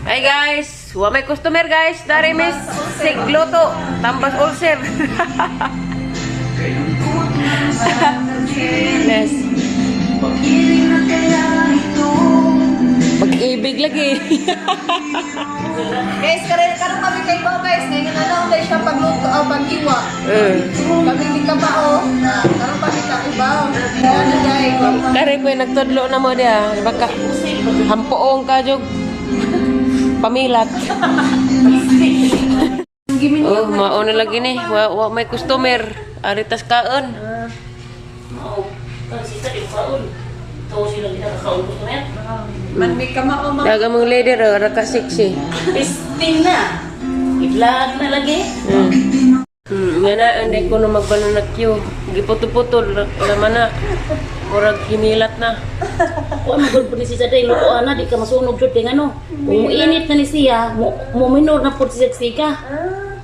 Ay guys, wa may customer guys. Dari Miss Sigloto, tambas ulcer. Yes. Pag-ibig lagi. Guys, karang kami kay Bao guys. Ngayon guys siya pagluto o paghiwa. Kami di ka Bao. Karang kami ka Bao. Ano guys? Kari po nagtudlo na mo dia. Baka hampoong ka jog. Pamilat. Oh, mauna lagi ni. Wa may customer. Aritas kaon. Kasi sa kaon. Tawo sila ginakaon ko na. Man may kamao mga. Daga mong leader, raka sexy. Pisting na. I-vlog na lagi. Nga na, hindi ko na magbalo na queue. Giputol-putol, laman na. Murag himilat na. Kung magod po ni siya dahil lutoan na, di ka masunog jud kay ano. Kung init na ni siya, mo minor na po siya ka.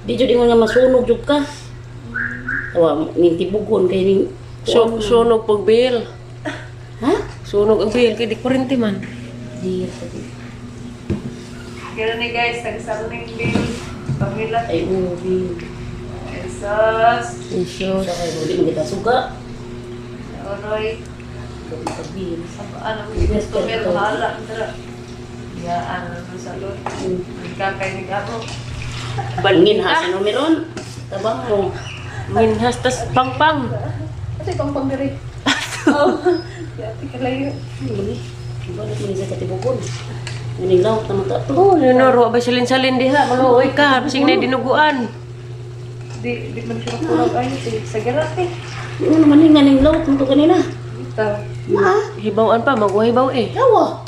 Di jud ingon nga masunog jud ka. Tawa, nintibugon kay ning Sunog pag bill. ha? Sunog ang bill, kaya di kurente man. Di Kaya ni guys, nagsaro ng bill. Pamilat. ay ubi. Jesus. Isyos. Sa kay dili kita suga. Oroy. Sabihin. Ano mo customer bahala. Yaan ano sa loob. Nagkakay ni Gabo. Balngin ha sa numeron. Tabang mo. Minhas tas pang-pang. Kasi pang pambiri. Oh. Yati kalayo. Bali. Balik mo ni sa katibugon. Ning law ta mata to. Oh, Leonor, wa ba salin-salin diha? Maluoy ka, basing na dinuguan. Di man siya kurang ayo sa garate. Ano man nga ning law to kanina. Ito. Ha? Hibawan pa, magwahibaw eh. Yawa.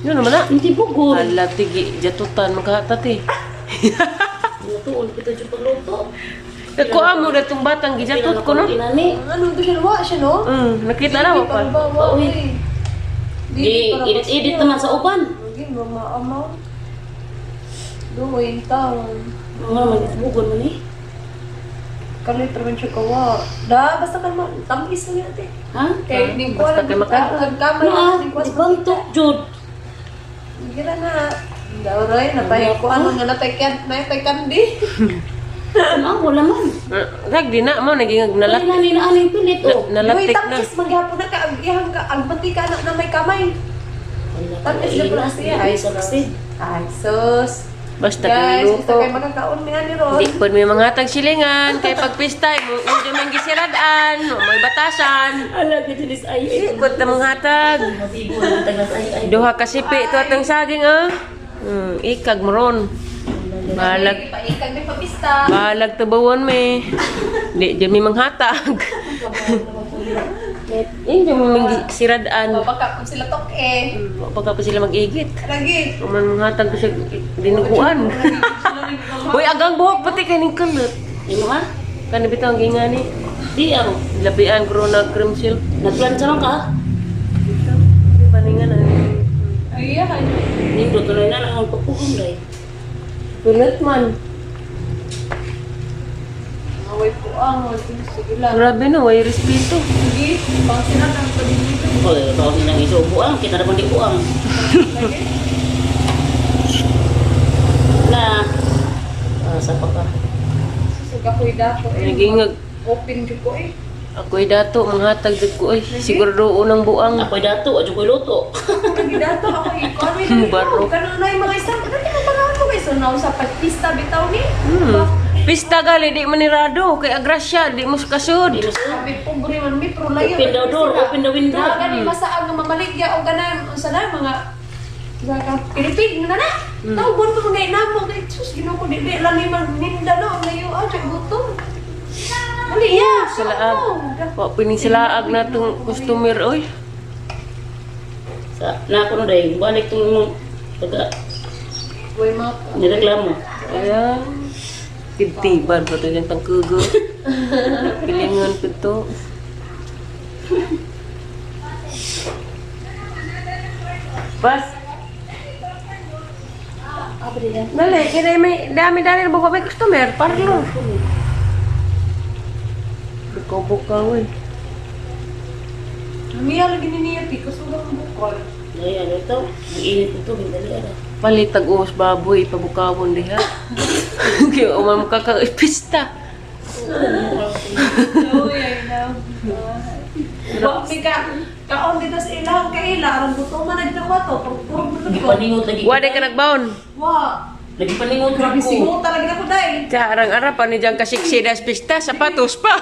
Yun naman na. Hindi bugon. Hala, tigi, jatutan, magkahatat eh. Lutuon kita jud pagluto. Kuha mo na itong batang gijatot ko, no? Inani. Ano to siya wa siya no? Nakita na ako pa. Uy. Di edit naman sa uban. Lagi mamaamaw. Dumoy taon. Mga man bugon man eh. Kalit naman siya kawa. Da, basta ka naman. Tamis na yun ate. Ha? Kaya di ko Basta alam. kay Maka. Nagkamay Ano na. Di ko di bantok jud. Gira na. Daw roy, napay ko ano nga napay kandi. Ano wala man. Rag, di na mo, naging Wala nalat, na ni na ani pilit oh. nalatik na. Tamis maghapon na ka agihang ka agbati ka na may kamay. Tamis na pala siya. Ay saksi. Ay sus. Basta Guys, kang gusto luto. kayo magkakaon niya ni Ron. Di po may mga hatag silingan, kay pagpista, mo may gisiradaan, may batasan. Ala ka dilis ay. Di po tamang hatag. Matigo na tagas ay. Duha ka sipi, ito atang saging, ah. Ikag mo ron. Balag, Paikag may papista. balag tabawon me. Di, di may manghatag. Yung di may siradaan. Baka kung sila tok eh. Pagka pa sila mag-igit. Lagi. Kuman manghatag ko siya dinuguan. Uy, agang buhok pati kaning kalut. Imo ha? Kan bitaw ang gingani. Di ako. Labian corona cream shield. Nagplancha man ka? Paningan na. Ay, ay. Nindot tuloy na lang ang pagpukong dai. Tulad man. Away po ang. Sige lang. Grabe no, way respeto. Sige. Pang sinatang pa din dito. Oy, tawag ni nang iso buang, kita naman di buang. Na. Sa pa ka. Suga ko'y dato eh. Nagingag. Open ko ko eh. Ako'y dato, manghatag dito ko. Ay, siguro unang buang. Ako'y dato, adyo ko'y luto. Lagi dato ako ikaw. Baro. Kanon na yung mga isang. Dati mo mga ako guys. So now sa pagpista bitaw ni. Pista gali, di manirado. Kay agrasya, di mo kasud. Di mo sa Sabi po guri man mi pero layo. open the door, open the window. Gani masaag nga mamaligya o ganan unsa na mga Pilipig na na. Tawon ko mga inamo kay sus Ginoo ko di lang ni man ninda no layo ay gutom. Dali ya. Salaag. Wa pining salaag na tong customer oy. Sa na ako no dai, balik tong imong taga Boy ma. nireklamo. Ayan. Tintiban pa ito yung tangkugo. Pilingan ko ito. Bas. Dali, kaya may dami-dami na buka may customer. Parlo. Buka-buka, wey. Miya lagi ni niya piko sugang bukol. Ayan, ito. Ang init ito, dali ara. Palitag uwas baboy, pabukawon diha. Kaya umam ka ka pista. Bakit ka, kaon dito sa ilang kaila, arang buto man nagdawa to. Lagi paningot lagi. Wala ka nagbaon. Wah, Lagi paningot grabe ko. sigo talaga ako dahil. Sa arang-arapan ni diyang kasiksi das pista, sapatos pa.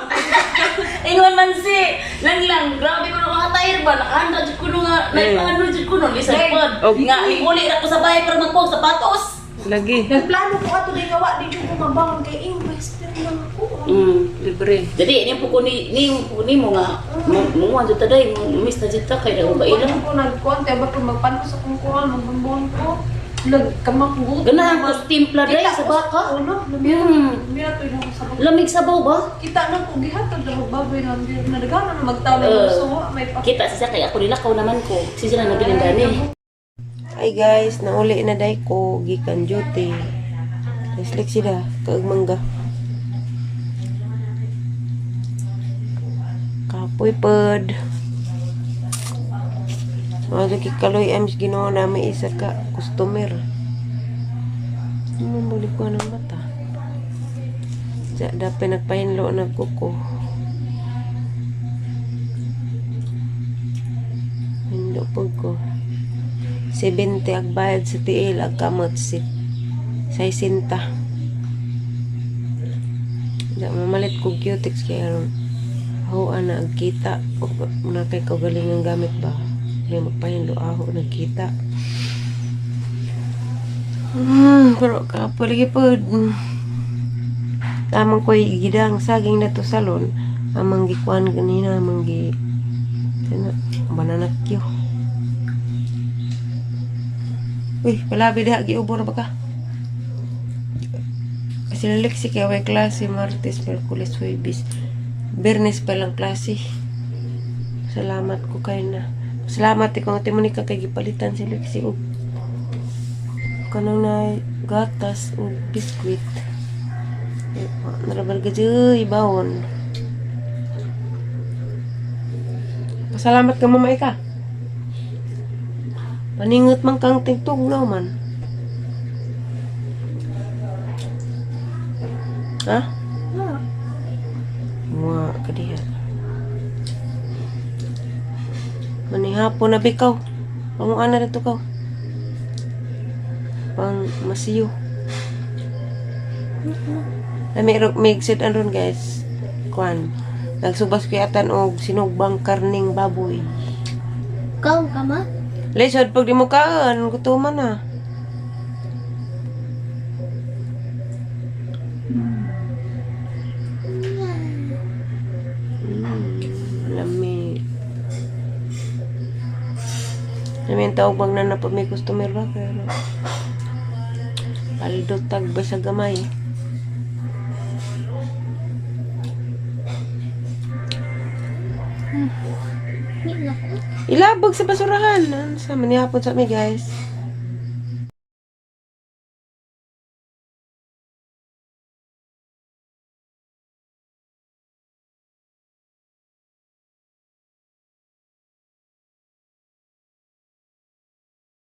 Ingon man si, lang, grabe ko nung hatayir ba, nakahanda dyan ko nung nga, ano dyan ko nung, lisa pod. Oh. Nga, uli na ko sa bahay para magpog sapatos. Lagi. Nagplano ko ato di gawa, di ko mabangon kay English, pero lang ako. Libre. Jadi, ini po ko ni mo nga, mo dyan taday, miss na dyan ta, kaya na ba ilang. Ko nagkonte, ba kung magpanos akong kuha, magbambon ko. Nagkamakot. Ganahan ko timpla day sa baka. Ano? Hmm. Mira to yung sa baka. Lamig sabaw ba? Kita na ko gihatag na magbaboy na nadagana na magtaw na gusto may pa. Kita siya kaya ako nilakaw naman ko. Siya na nabiling gani. Hi guys, nauli na day ko gikan duty. Reslik sila kag mangga. Kapoy pod. Mga kikaloy ams ginawa namin isa ka customer. Balik ko ng mata. Dapat nagpahinlo na kuko. Hindo po ko. 70 ang bayad sa tiil, ang kamot si 60. Mamalit ko cutex kaya ron. Huwag na ang kita. Muna kay kagalingang gamit ba? May magpahinlo ako nagkita. Pero kapo lagi po. Tamang ko gidang saging na to salon. Amang gikuan ganina, amang gi banana kyo. Uy, palabi diha giubor ba ka? Kasi laleksi kaya way klase Martes, Merkulis, Huwebes. Bernes pa lang klase. Salamat ko kay na. Salamat ikong ate Monica kay gipalitan si Lexi og kanang na gatas ug biskwit. Narabal ka dyan, bawon. Pasalamat ka mamay ka. Paningot man kang tingtugnaw man. Ha? Mga kadiha. Manihapon na bikaw. Panguan na dito kaw. Pang masiyo. May exit aron guys. Kuan. Nagsubas ko yatan og sinugbang karning baboy. Kau kama? Lesod pag di mo kaan, gutuman na. Lami. Lami ang tawag bang na napag may customer ba? Pero paldo tag ba sa gamay? Ilabog sa basurahan. Ano sa manihapon sa mi guys.